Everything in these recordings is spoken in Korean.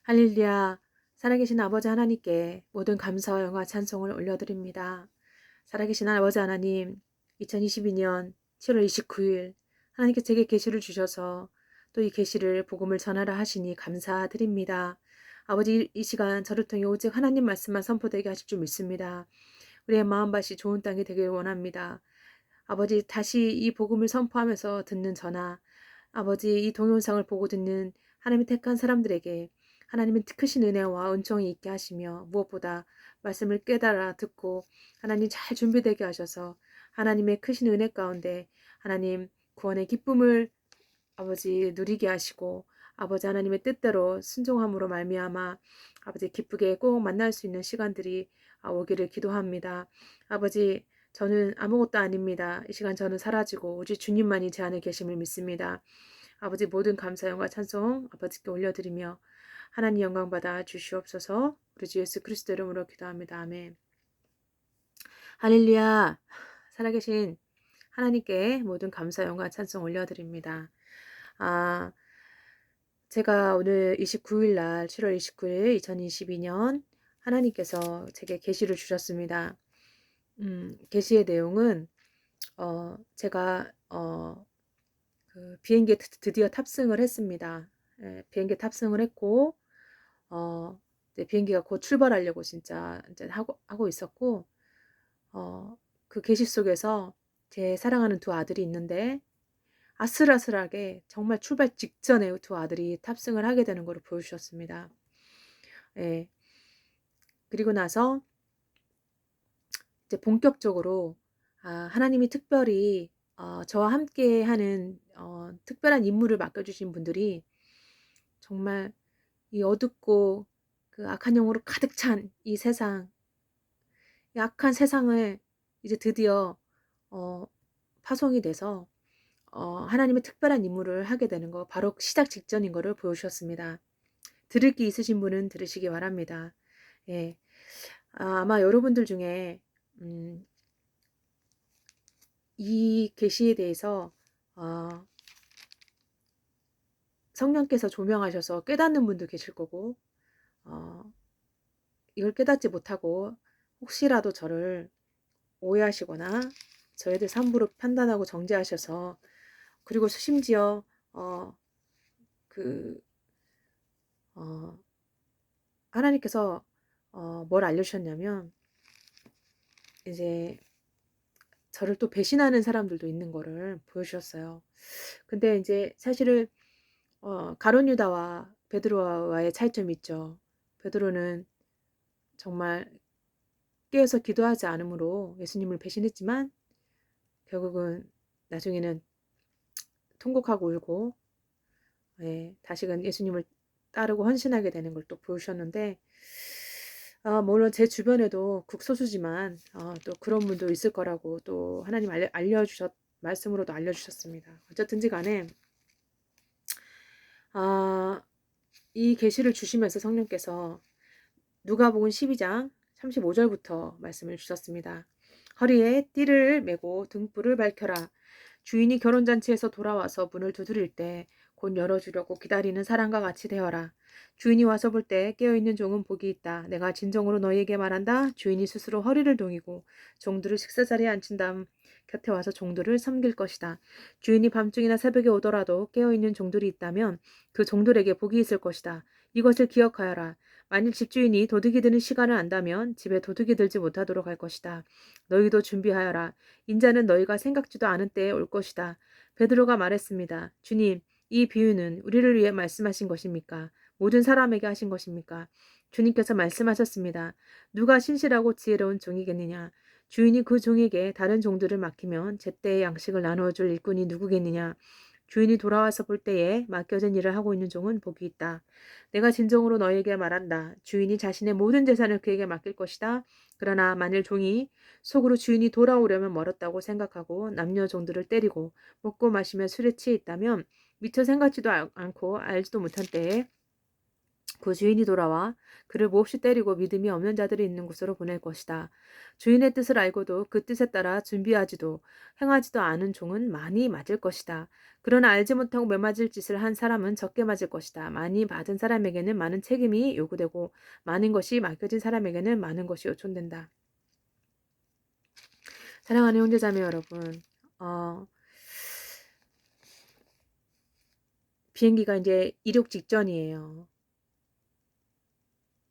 할렐루야, 살아계신 아버지 하나님께 모든 감사와 영광 찬송을 올려드립니다. 살아계신 아버지 하나님, 2022년 7월 29일 하나님께 제게 계시를 주셔서 또 이 계시를 복음을 전하라 하시니 감사드립니다. 아버지, 이 시간 저를 통해 오직 하나님 말씀만 선포되게 하실 줄 믿습니다. 우리의 마음밭이 좋은 땅이 되길 원합니다. 아버지, 다시 이 복음을 선포하면서 듣는 저나 아버지, 이 동영상을 보고 듣는 하나님의 택한 사람들에게 하나님의 크신 은혜와 은총이 있게 하시며 무엇보다 말씀을 깨달아 듣고 하나님 잘 준비되게 하셔서 하나님의 크신 은혜 가운데 하나님 구원의 기쁨을 아버지 누리게 하시고 아버지 하나님의 뜻대로 순종함으로 말미암아 아버지 기쁘게 꼭 만날 수 있는 시간들이 오기를 기도합니다. 아버지, 저는 아무것도 아닙니다. 이 시간 저는 사라지고 오직 주님만이 제 안에 계심을 믿습니다. 아버지, 모든 감사 영광 찬송 아버지께 올려드리며 하나님 영광 받아 주시옵소서. 우리 주 예수 그리스도 이름으로 기도합니다. 아멘. 할렐루야. 살아계신 하나님께 모든 감사 영광 찬송 올려드립니다. 제가 오늘 29일 날 7월 29일 2022년 하나님께서 제게 계시를 주셨습니다. 계시의 내용은 제가 그 비행기에 드디어 탑승을 했습니다. 예, 비행기에 탑승을 했고 이제 비행기가 곧 출발하려고 진짜 이제 하고 있었고 그 계시 속에서 제 사랑하는 두 아들이 있는데 아슬아슬하게 정말 출발 직전에 두 아들이 탑승을 하게 되는 것을 보여주셨습니다. 예. 그리고 나서 이제 본격적으로 하나님이 특별히 저와 함께 하는 특별한 임무를 맡겨주신 분들이 정말 이 어둡고 그 악한 영으로 가득 찬 이 세상, 이 악한 세상을 이제 드디어 파송이 돼서 하나님의 특별한 임무를 하게 되는 거, 바로 시작 직전인 거를 보여주셨습니다. 들을 귀 있으신 분은 들으시기 바랍니다. 예. 아마 여러분들 중에 이 계시에 대해서 성령께서 조명하셔서 깨닫는 분도 계실 거고 이걸 깨닫지 못하고 혹시라도 저를 오해하시거나 저에 대해서 함부로 판단하고 정죄하셔서 그리고 심지어 그 하나님께서 뭘 알려주셨냐면 이제 저를 또 배신하는 사람들도 있는 거를 보여주셨어요. 근데 이제 사실은 가룟 유다와 베드로와의 차이점이 있죠. 베드로는 정말 깨어서 기도하지 않으므로 예수님을 배신했지만 결국은 나중에는 통곡하고 울고 다시금 예수님을 따르고 헌신하게 되는 걸 또 보여주셨는데 물론 제 주변에도 극소수지만 또 그런 분도 있을 거라고 또 하나님 말씀으로도 알려주셨습니다. 어쨌든지 간에 이 계시를 주시면서 성령께서 누가복음 12장 35절부터 말씀을 주셨습니다. 허리에 띠를 메고 등불을 밝혀라. 주인이 결혼잔치에서 돌아와서 문을 두드릴 때 곧 열어주려고 기다리는 사람과 같이 되어라. 주인이 와서 볼 때 깨어있는 종은 복이 있다. 내가 진정으로 너희에게 말한다. 주인이 스스로 허리를 동이고 종들을 식사자리에 앉힌 다음 곁에 와서 종들을 섬길 것이다. 주인이 밤중이나 새벽에 오더라도 깨어있는 종들이 있다면 그 종들에게 복이 있을 것이다. 이것을 기억하여라. 만일 집주인이 도둑이 드는 시간을 안다면 집에 도둑이 들지 못하도록 할 것이다. 너희도 준비하여라. 인자는 너희가 생각지도 않은 때에 올 것이다. 베드로가 말했습니다. 주님, 이 비유는 우리를 위해 말씀하신 것입니까? 모든 사람에게 하신 것입니까? 주님께서 말씀하셨습니다. 누가 신실하고 지혜로운 종이겠느냐? 주인이 그 종에게 다른 종들을 맡기면 제때의 양식을 나누어줄 일꾼이 누구겠느냐? 주인이 돌아와서 볼 때에 맡겨진 일을 하고 있는 종은 복이 있다. 내가 진정으로 너희에게 말한다. 주인이 자신의 모든 재산을 그에게 맡길 것이다. 그러나 만일 종이 속으로 주인이 돌아오려면 멀었다고 생각하고 남녀 종들을 때리고 먹고 마시며 술에 취해 있다면 미처 생각지도 않고 알지도 못한 때에 그 주인이 돌아와 그를 몹시 때리고 믿음이 없는 자들이 있는 곳으로 보낼 것이다. 주인의 뜻을 알고도 그 뜻에 따라 준비하지도 행하지도 않은 종은 많이 맞을 것이다. 그러나 알지 못하고 매맞을 짓을 한 사람은 적게 맞을 것이다. 많이 받은 사람에게는 많은 책임이 요구되고 많은 것이 맡겨진 사람에게는 많은 것이 요청된다. 사랑하는 형제자매 여러분, 비행기가 이제 이륙 직전이에요.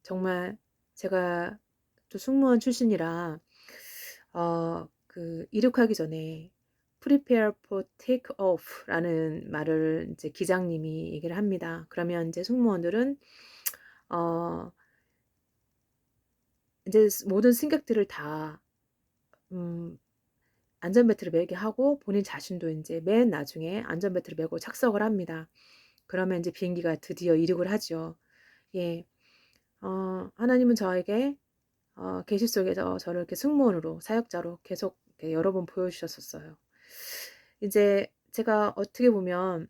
정말 제가 또 승무원 출신이라 이륙하기 전에 prepare for take off라는 말을 이제 기장님이 얘기를 합니다. 그러면 이제 승무원들은 어 이제 모든 승객들을 다 음 안전벨트를 매게 하고 본인 자신도 인제 맨 나중에 안전벨트를 매고 착석을 합니다. 그러면 인제 비행기가 드디어 이륙을 하죠. 예. 하나님은 저에게 계시 속에서 저를 이렇게 승무원으로 사역자로 계속 이렇게 여러 번 보여주셨었어요. 이제 제가 어떻게 보면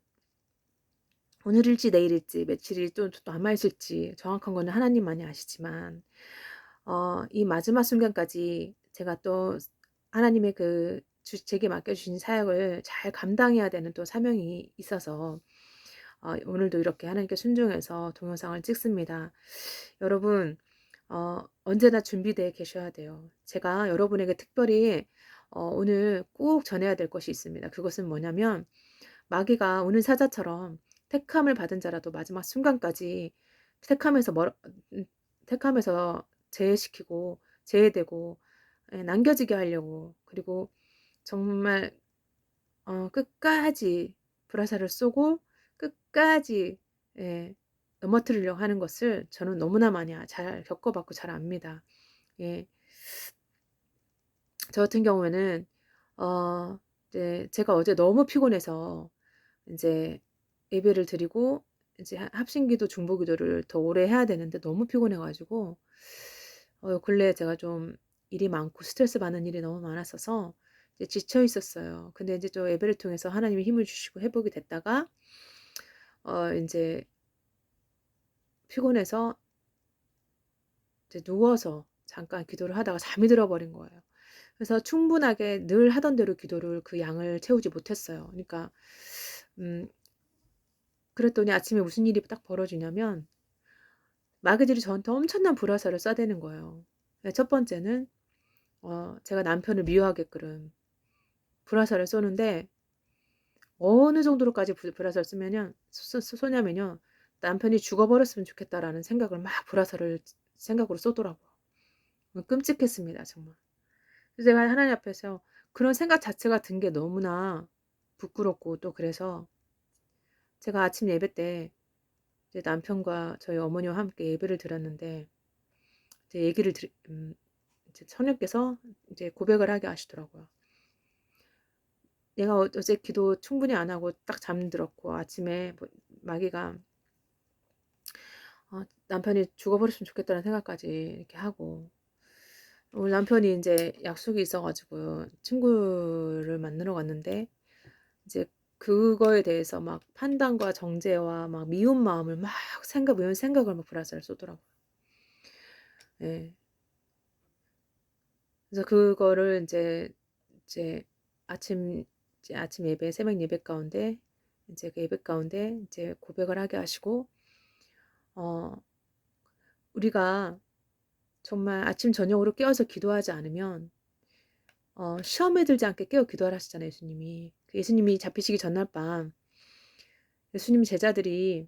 오늘일지 내일일지 며칠이 또 남아 있을지 정확한 거는 하나님만이 아시지만 이 마지막 순간까지 제가 또 하나님의 제게 맡겨 주신 사역을 잘 감당해야 되는 또 사명이 있어서 오늘도 이렇게 하나님께 순종해서 동영상을 찍습니다. 여러분 언제나 준비되어 계셔야 돼요. 제가 여러분에게 특별히 오늘 꼭 전해야 될 것이 있습니다. 그것은 뭐냐면 마귀가 오는 사자처럼 택함을 받은 자라도 마지막 순간까지 택함에서 멀 음 택함에서 제외시키고 제외되고 남겨지게 하려고 그리고 정말 끝까지 불화살을 쏘고 끝까지 예 넘어뜨리려고 하는 것을 저는 너무나 많이 잘 겪어 봤고 잘 압니다. 예. 저 같은 경우에는 이제 제가 어제 너무 피곤해서 인제 예배를 드리고 이제 합심기도 중보기도를 더 오래 해야 되는데 너무 피곤해 가지고 요 근래에 제가 좀 일이 많고 스트레스 받는 일이 너무 많았어서 이제 지쳐 있었어요. 근데 인제 또 예배를 통해서 하나님이 힘을 주시고 회복이 됐다가 인제 피곤해서 이제 누워서 잠깐 기도를 하다가 잠이 들어 버린 거예요. 그래서 충분하게 늘 하던 대로 기도를 그 양을 채우지 못했어요. 그러니까 음 그랬더니 아침에 무슨 일이 딱 벌어지냐면 마귀들이 저한테 엄청난 불화살을 쏴대는 거예요. 첫 번째는 제가 남편을 미워하게끔 불화살을 쏘는데 어느 정도로까지 불화살을 쏘면요 쏘냐면요. '남편이 죽어버렸으면 좋겠다.'라는 생각을 막 불화살을 생각으로 쏘더라고요. 끔찍했습니다 정말. 그래서 제가 하나님 앞에서 그런 생각 자체가 든 게 너무나 부끄럽고 또 그래서 제가 아침 예배 때 이제 남편과 저희 어머니와 함께 예배를 드렸는데 이제 얘기를 이제 처녀께서 이제 고백을 하게 하시더라고요. "내가 어제 기도 충분히 안 하고 딱 잠들었고 아침에 뭐 마귀가 남편이 죽어버렸으면 좋겠다."는 생각까지 이렇게 하고 오늘 남편이 인제 약속이 있어 가지고 친구를 만나러 갔는데 이제 그거에 대해서 막 판단과 정죄와 막 미운 마음을 막 미운 생각을 막 불화살을 쏘더라고요. 예. 그래서 그거를 이제 아침 아침 예배 새벽 예배 가운데 인제 그 예배 가운데 인제 고백을 하게 하시고 어 우리가 정말 아침 저녁으로 깨어서 기도하지 않으면 시험에 들지 않게 깨어 기도하라 하셨잖아요 예수님이. 그 예수님이 잡히시기 전날 밤 예수님 제자들이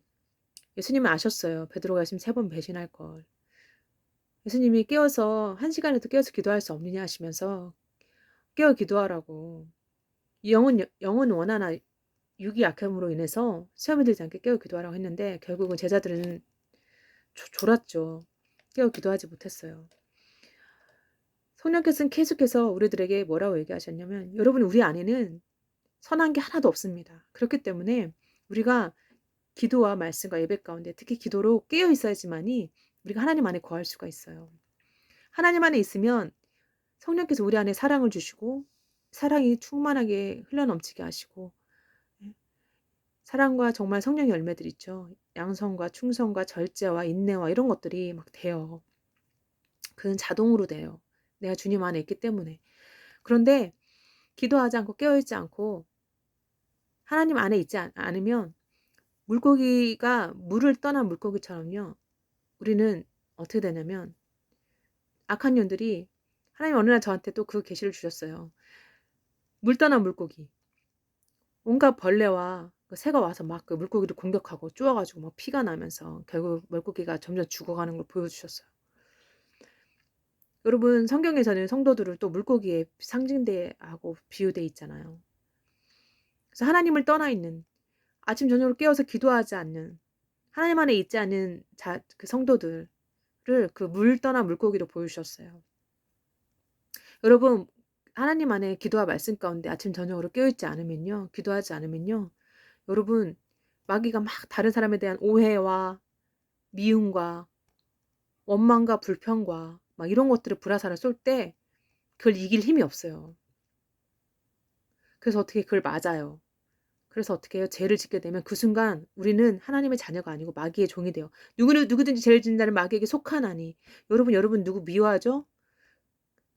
예수님은 아셨어요. 베드로가 예수님 3번 배신할 걸. 예수님이 깨어서 1시간에도 깨어서 기도할 수 없느냐 하시면서 깨어 기도하라고. 영은 원하나 육이 약함으로 인해서 시험에 들지 않게 깨어 기도하라고 했는데 결국은 제자들은 졸았죠. 깨어 기도하지 못했어요. 성령께서는 계속해서 우리들에게 뭐라고 얘기하셨냐면 여러분 우리 안에는 선한 게 하나도 없습니다. 그렇기 때문에 우리가 기도와 말씀과 예배 가운데 특히 기도로 깨어 있어야지만이 우리가 하나님 안에 거할 수가 있어요. 하나님 안에 있으면 성령께서 우리 안에 사랑을 주시고 사랑이 충만하게 흘러넘치게 하시고 예 사랑과 정말 성령의 열매들 있죠. 양성과 충성과 절제와 인내와 이런 것들이 막 돼요. 그는 자동으로 돼요. 내가 주님 안에 있기 때문에. 그런데 기도하지 않고 깨어있지 않고 하나님 안에 있지 않으면 물고기가 물을 떠난 물고기처럼요. 우리는 어떻게 되냐면 악한 년들이 하나님 어느 날 저한테 또 그 계시를 주셨어요. 물 떠난 물고기. 온갖 벌레와 그 새가 와서 막 그 물고기를 공격하고 쪼아 가지고 막 피가 나면서 결국 물고기가 점점 죽어가는 걸 보여주셨어요. 여러분 성경에서는 성도들을 또 물고기에 상징하고 비유돼 있잖아요. 그래서 하나님을 떠나 있는 아침 저녁으로 깨어서 기도하지 않는 하나님 안에 있지 않은 그 성도들을 그 물 떠난 물고기로 보여주셨어요. 여러분 하나님 안에 기도와 말씀 가운데 아침 저녁으로 깨어있지 않으면요. 기도하지 않으면요. 여러분 마귀가 막 다른 사람에 대한 오해와 미움과 원망과 불평과 막 이런 것들을 불화살을 쏠 때 그걸 이길 힘이 없어요. 그래서 어떻게 그걸 맞아요. 그래서 어떻게 해요? 죄를 짓게 되면 그 순간 우리는 하나님의 자녀가 아니고 마귀의 종이 돼요. 누구든지 죄를 짓는다는 마귀에게 속하나니. 여러분 누구 미워하죠?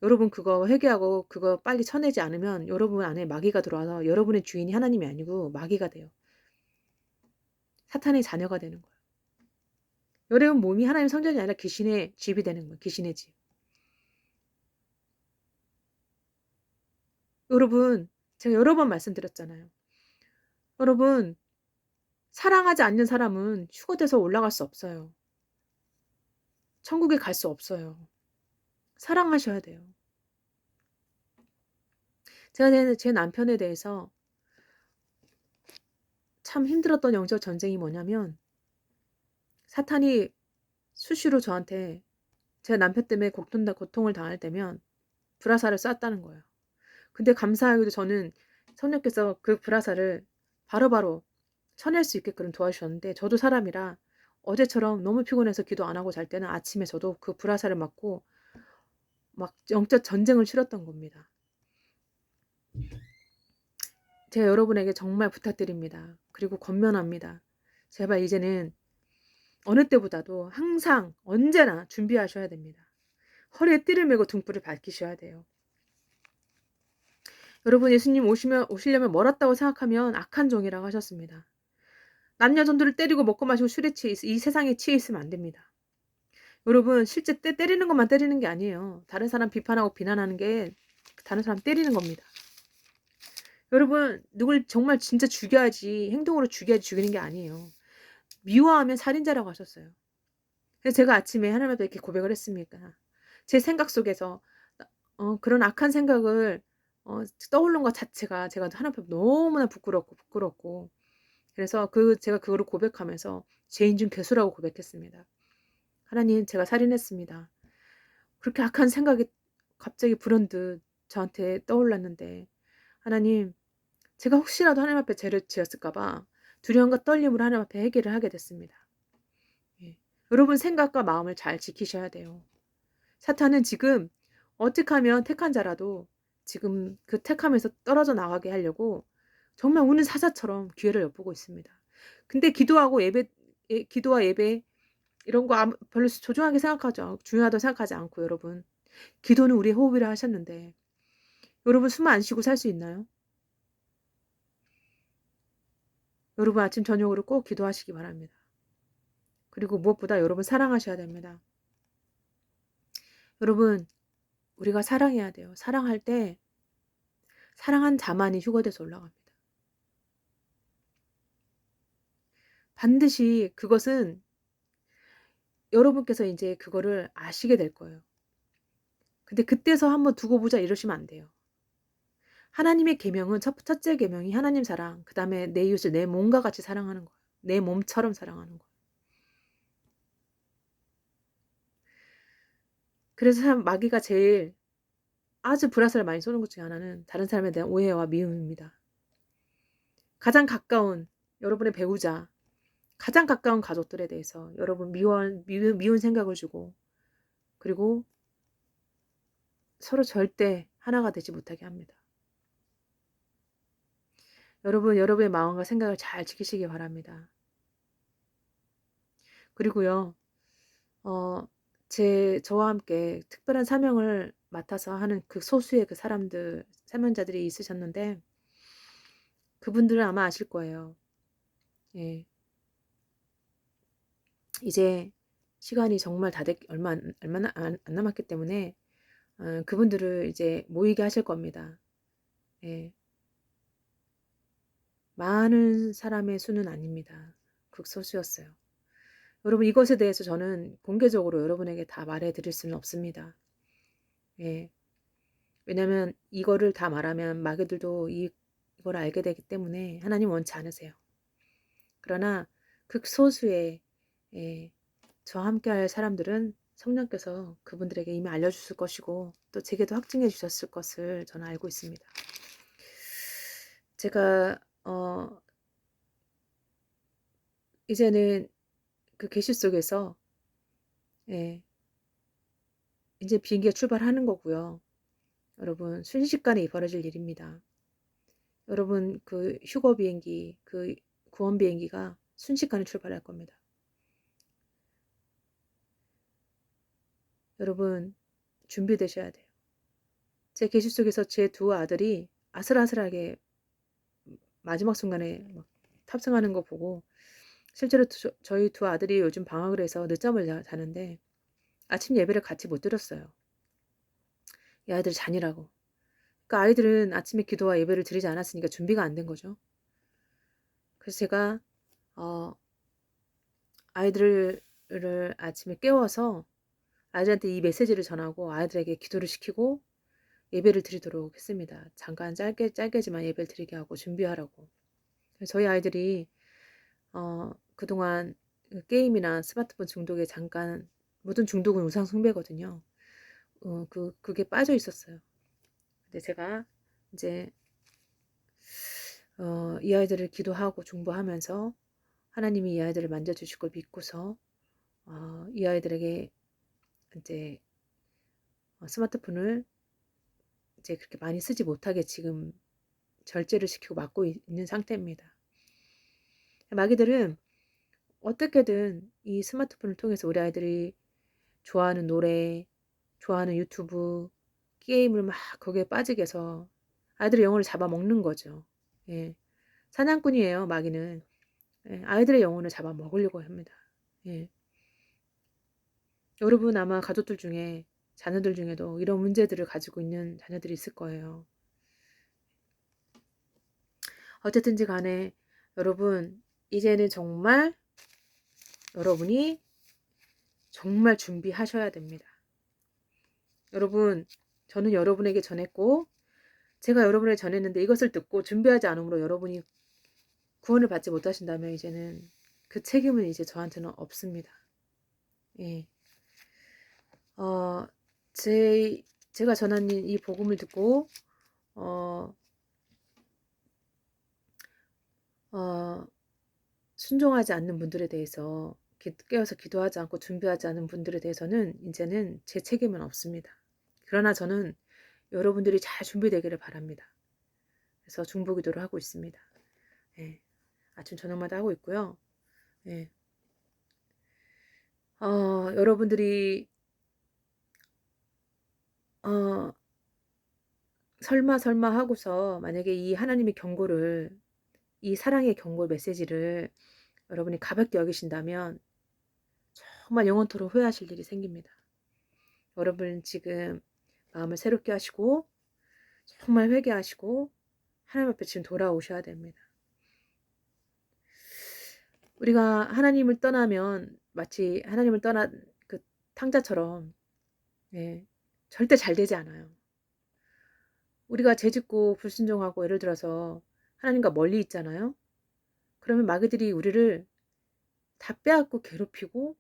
여러분 그거 회개하고 그거 빨리 쳐내지 않으면 여러분 안에 마귀가 들어와서 여러분의 주인이 하나님이 아니고 마귀가 돼요. 사탄의 자녀가 되는 거예요. 여러분 몸이 하나님의 성전이 아니라 귀신의 집이 되는 거예요. 귀신의 집. 여러분 제가 여러 번 말씀드렸잖아요. 여러분 사랑하지 않는 사람은 휴거돼서 올라갈 수 없어요. 천국에 갈 수 없어요. 사랑하셔야 돼요. 제가 제 남편에 대해서 참 힘들었던 영적 전쟁이 뭐냐면 사탄이 수시로 저한테 제 남편 때문에 고통을 당할 때면 불화살을 쐈다는 거예요. 근데 감사하게도 저는 성령께서 그 불화살을 바로바로 쳐낼 수 있게끔 도와주셨는데 저도 사람이라 어제처럼 너무 피곤해서 기도 안 하고 잘 때는 아침에 저도 그 불화살을 맞고 막 영적 전쟁을 치렀던 겁니다. 제가 여러분에게 정말 부탁드립니다. 그리고 권면합니다. 제발 이제는 어느 때보다도 항상 언제나 준비하셔야 됩니다. 허리에 띠를 메고 등불을 밝히셔야 돼요. 여러분 예수님 오시려면 멀었다고 생각하면 악한 종이라고 하셨습니다. 남녀전도를 때리고 먹고 마시고 술에 취해 이 세상에 취해 있으면 안 됩니다. 여러분 실제 때리는 것만 때리는 게 아니에요. 다른 사람 비판하고 비난하는 게 다른 사람 때리는 겁니다. 여러분 누굴 정말 진짜 죽여야지 행동으로 죽여야지 죽이는 게 아니에요. 미워하면 살인자라고 하셨어요. 그래서 제가 아침에 하나님 앞에 이렇게 고백을 했습니까? 제 생각 속에서 그런 악한 생각을 떠오른 것 자체가 제가 하나님 앞에 너무나 부끄럽고 그래서 제가 그거를 고백하면서 죄인 중 괴수라고 고백했습니다. 하나님 제가 살인했습니다. 그렇게 악한 생각이 갑자기 불현듯 저한테 떠올랐는데 하나님 제가 혹시라도 하나님 앞에 죄를 지었을까 봐 두려움과 떨림으로 하나님 앞에 회개를 하게 됐습니다. 예. 여러분 생각과 마음을 잘 지키셔야 돼요. 사탄은 지금 어떻게 하면 택한 자라도 지금 그 택함에서 떨어져 나가게 하려고 정말 우는 사자처럼 기회를 엿보고 있습니다. 근데 기도와 예배 이런 거 별로 소중하게 생각하죠. 중요하다고 생각하지 않고 여러분. 기도는 우리의 호흡이라 하셨는데 여러분 숨 안 쉬고 살 수 있나요? 여러분 아침 저녁으로 꼭 기도하시기 바랍니다. 그리고 무엇보다 여러분 사랑하셔야 됩니다. 여러분 우리가 사랑해야 돼요. 사랑할 때 사랑한 자만이 휴거돼서 올라갑니다. 반드시 그것은 여러분께서 이제 그거를 아시게 될 거예요. 근데 그때서 한번 두고 보자 이러시면 안 돼요. 하나님의 계명은 첫째 계명이 하나님 사랑, 그다음에 내 이웃을 내 몸과 같이 사랑하는 거예요. 내 몸처럼 사랑하는 거예요. 그래서 마귀가 제일 아주 불화살을 많이 쏘는 것 중에 하나는 다른 사람에 대한 오해와 미움입니다. 가장 가까운 여러분의 배우자, 가장 가까운 가족들에 대해서 여러분 미운 생각을 주고 그리고 서로 절대 하나가 되지 못하게 합니다. 여러분, 여러분의 마음과 생각을 잘 지키시기 바랍니다. 그리고요, 어, 저와 함께 특별한 사명을 맡아서 하는 그 소수의 그 사람들, 사명자들이 있으셨는데, 그분들은 아마 아실 거예요. 예. 이제 시간이 정말 얼마나 안 남았기 때문에, 그분들을 이제 모이게 하실 겁니다. 예. 많은 사람의 수는 아닙니다. 극소수였어요. 여러분, 이것에 대해서 저는 공개적으로 여러분에게 다 말해 드릴 수는 없습니다. 예. 왜냐면 이거를 다 말하면 마귀들도 이걸 알게 되기 때문에 하나님 원치 않으세요. 그러나 극소수의 예, 저와 함께할 사람들은 성령께서 그분들에게 이미 알려주실 것이고 또 제게도 확증해 주셨을 것을 저는 알고 있습니다. 제가 이제는 그 계시 속에서 예, 이제 비행기가 출발하는 거고요. 여러분 순식간에 벌어질 일입니다. 여러분 그 휴거 비행기, 그 구원 비행기가 순식간에 출발할 겁니다. 여러분 준비되셔야 돼요. 제 계시 속에서 제 두 아들이 아슬아슬하게 마지막 순간에 막 탑승하는 거 보고 실제로 저희 두 아들이 요즘 방학을 해서 늦잠을 자는데 아침 예배를 같이 못 드렸어요. 이 아이들 자니라고. 그러니까 아이들은 아침에 기도와 예배를 드리지 않았으니까 준비가 안 된 거죠. 그래서 제가 아이들을 아침에 깨워서 아이들한테 이 메시지를 전하고 아이들에게 기도를 시키고 예배를 드리도록 했습니다. 잠깐 짧게지만 예배를 드리게 하고 준비하라고. 저희 아이들이 그동안 게임이나 스마트폰 중독에 잠깐 모든 중독은 우상 숭배거든요. 그게 빠져 있었어요. 근데 제가 이제 이 아이들을 기도하고 중보하면서 하나님이 이 아이들을 만져주실 걸 믿고서 이 아이들에게 이제 스마트폰을 이제 그렇게 많이 쓰지 못하게 지금 절제를 시키고 막고 있는 상태입니다. 마귀들은 어떻게든 이 스마트폰을 통해서 우리 아이들이 좋아하는 노래, 좋아하는 유튜브, 게임을 막 거기에 빠지게 해서 아이들의 영혼을 잡아먹는 거죠. 예. 사냥꾼이에요, 마귀는. 예. 아이들의 영혼을 잡아먹으려고 합니다. 예. 여러분 아마 가족들 중에 자녀들 중에도 이런 문제들을 가지고 있는 자녀들이 있을 거예요. 어쨌든지 간에 여러분 이제는 정말 여러분이 정말 준비하셔야 됩니다. 여러분 저는 여러분에게 전했고 제가 여러분에게 전했는데 이것을 듣고 준비하지 않으므로 여러분이 구원을 받지 못하신다면 이제는 그 책임은 이제 저한테는 없습니다. 예. 제가 전한 이 복음을 듣고 어, 순종하지 않는 분들에 대해서 깨어서 기도하지 않고 준비하지 않은 분들에 대해서는 이제는 제 책임은 없습니다. 그러나 저는 여러분들이 잘 준비되기를 바랍니다. 그래서 중보기도를 하고 있습니다. 예. 아침 저녁마다 하고 있고요. 예. 여러분들이 설마 하고서 만약에 이 하나님의 경고를 이 사랑의 경고 메시지를 여러분이 가볍게 여기신다면 정말 영원토록 후회하실 일이 생깁니다. 여러분 지금 마음을 새롭게 하시고 정말 회개하시고 하나님 앞에 지금 돌아오셔야 됩니다. 우리가 하나님을 떠나면 마치 하나님을 떠난 그 탕자처럼 예, 절대 잘 되지 않아요. 우리가 죄짓고 불순종하고 예를 들어서 하나님과 멀리 있잖아요. 그러면 마귀들이 우리를 다 빼앗고 괴롭히고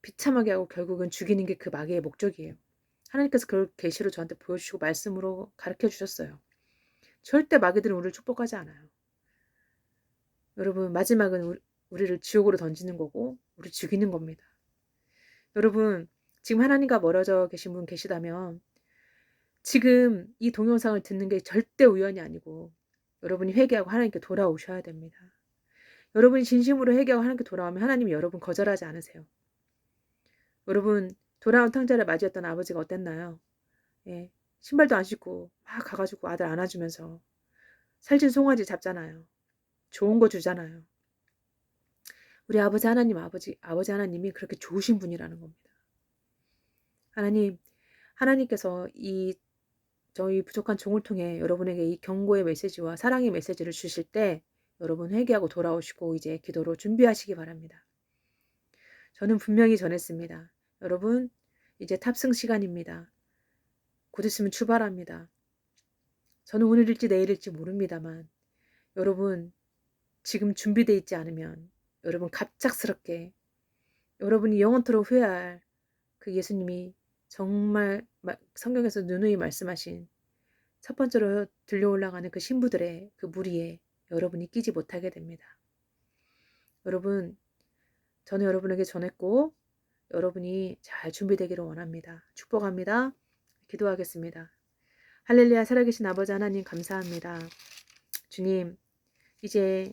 비참하게 하고 결국은 죽이는 게 그 마귀의 목적이에요. 하나님께서 그걸 계시로 저한테 보여주시고 말씀으로 가르쳐 주셨어요. 절대 마귀들은 우리를 축복하지 않아요. 여러분 마지막은 우리를 지옥으로 던지는 거고 우리 죽이는 겁니다. 여러분 지금 하나님과 멀어져 계신 분 계시다면 지금 이 동영상을 듣는 게 절대 우연이 아니고 여러분이 회개하고 하나님께 돌아오셔야 됩니다. 여러분이 진심으로 회개하고 하나님께 돌아오면 하나님이 여러분 거절하지 않으세요. 여러분 돌아온 탕자를 맞이했던 아버지가 어땠나요? 예, 신발도 안 신고 막 가가지고 아들 안아주면서 살찐 송아지 잡잖아요. 좋은 거 주잖아요. 우리 아버지 하나님이 그렇게 좋으신 분이라는 겁니다. 하나님께서 저희 부족한 종을 통해 여러분에게 이 경고의 메시지와 사랑의 메시지를 주실 때 여러분 회개하고 돌아오시고 이제 기도로 준비하시기 바랍니다. 저는 분명히 전했습니다. 여러분 이제 탑승 시간입니다. 곧 있으면 출발합니다. 저는 오늘일지 내일일지 모릅니다만 여러분 지금 준비되어 있지 않으면 여러분 갑작스럽게 여러분이 영원토록 후회할 그 예수님이 정말 성경에서 누누이 말씀하신 첫 번째로 들려 올라가는 그 신부들의 그 무리에 여러분이 끼지 못하게 됩니다. 여러분, 저는 여러분에게 전했고 여러분이 잘 준비되기를 원합니다. 축복합니다. 기도하겠습니다. 할렐루야. 살아계신 아버지 하나님 감사합니다. 주님, 이제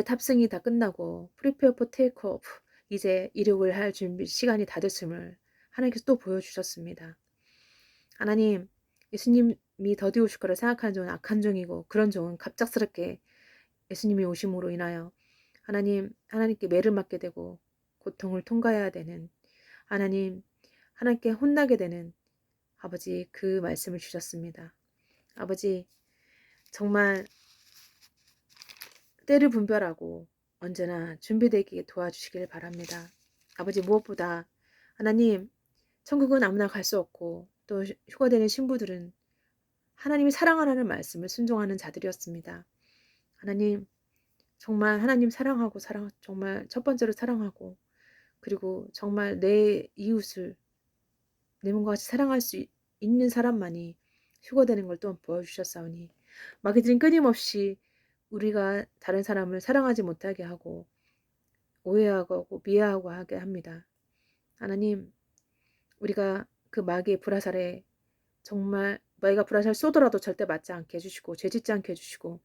탑승이 다 끝나고 Prepare for Takeoff 이제 이륙을 할 준비 시간이 다 됐음을 하나님께서 또 보여주셨습니다. 하나님, 예수님이 더디 오실 거라 생각하는 종은 악한 종이고 그런 종은 갑작스럽게 예수님이 오심으로 인하여 하나님께 매를 맞게 되고 고통을 통과해야 되는 하나님께 혼나게 되는 아버지 그 말씀을 주셨습니다. 아버지 정말 때를 분별하고 언제나 준비되게 도와주시길 바랍니다. 아버지 무엇보다 하나님 천국은 아무나 갈 수 없고 또 휴가되는 신부들은 하나님이 사랑하라는 말씀을 순종하는 자들이었습니다. 하나님 정말 하나님 사랑하고 정말 첫 번째로 사랑하고 그리고 정말 내 이웃을 내 몸과 같이 사랑할 수 있는 사람만이 휴거되는 걸 또한 보여주셨사오니 마귀들은 끊임없이 우리가 다른 사람을 사랑하지 못하게 하고 오해하고 미워하고 하게 합니다. 하나님 우리가 그 마귀의 불화살에 정말 마귀가 불화살 쏘더라도 절대 맞지 않게 해주시고 죄짓지 않게 해주시고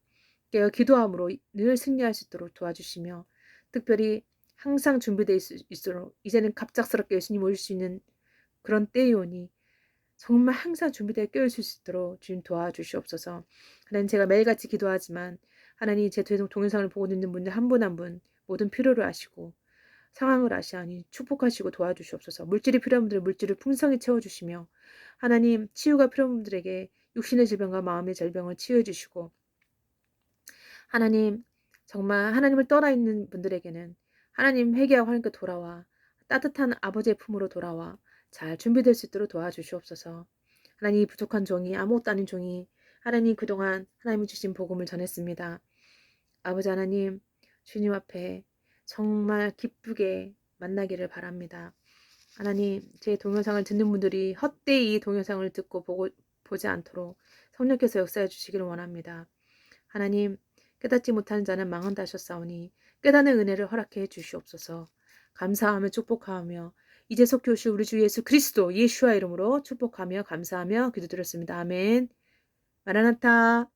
깨어 기도함으로 늘 승리할 수 있도록 도와주시며 특별히 항상 준비되어 있도록 이제는 갑작스럽게 예수님 오실 수 있는 그런 때이오니 정말 항상 준비되어 깨울 수 있도록 주님 도와주시옵소서. 하나님 제가 매일같이 기도하지만 하나님 제 동영상을 보고 있는 분들 한 분 한 분 모든 필요를 아시고 상황을 아시하니 축복하시고 도와주시옵소서. 물질이 필요한 분들의 물질을 풍성히 채워주시며 하나님 치유가 필요한 분들에게 육신의 질병과 마음의 질병을 치유해 주시고 하나님 정말 하나님을 떠나 있는 분들에게는 하나님 회개하고 하나님께 돌아와 따뜻한 아버지의 품으로 돌아와 잘 준비될 수 있도록 도와주시옵소서. 하나님 부족한 종이 아무것도 아닌 종이 하나님 그동안 하나님이 주신 복음을 전했습니다. 아버지 하나님 주님 앞에 정말 기쁘게 만나기를 바랍니다. 하나님 제 동영상을 듣는 분들이 헛되이 이 동영상을 듣고 보지 않도록 성령께서 역사해 주시기를 원합니다. 하나님 깨닫지 못하는 자는 망한다 하셨사오니 깨닫는 은혜를 허락해 주시옵소서. 감사하며 축복하며 이제 속히 오실 우리 주 예수 그리스도 예수와 이름으로 축복하며 감사하며 기도드렸습니다. 아멘. 마라나타.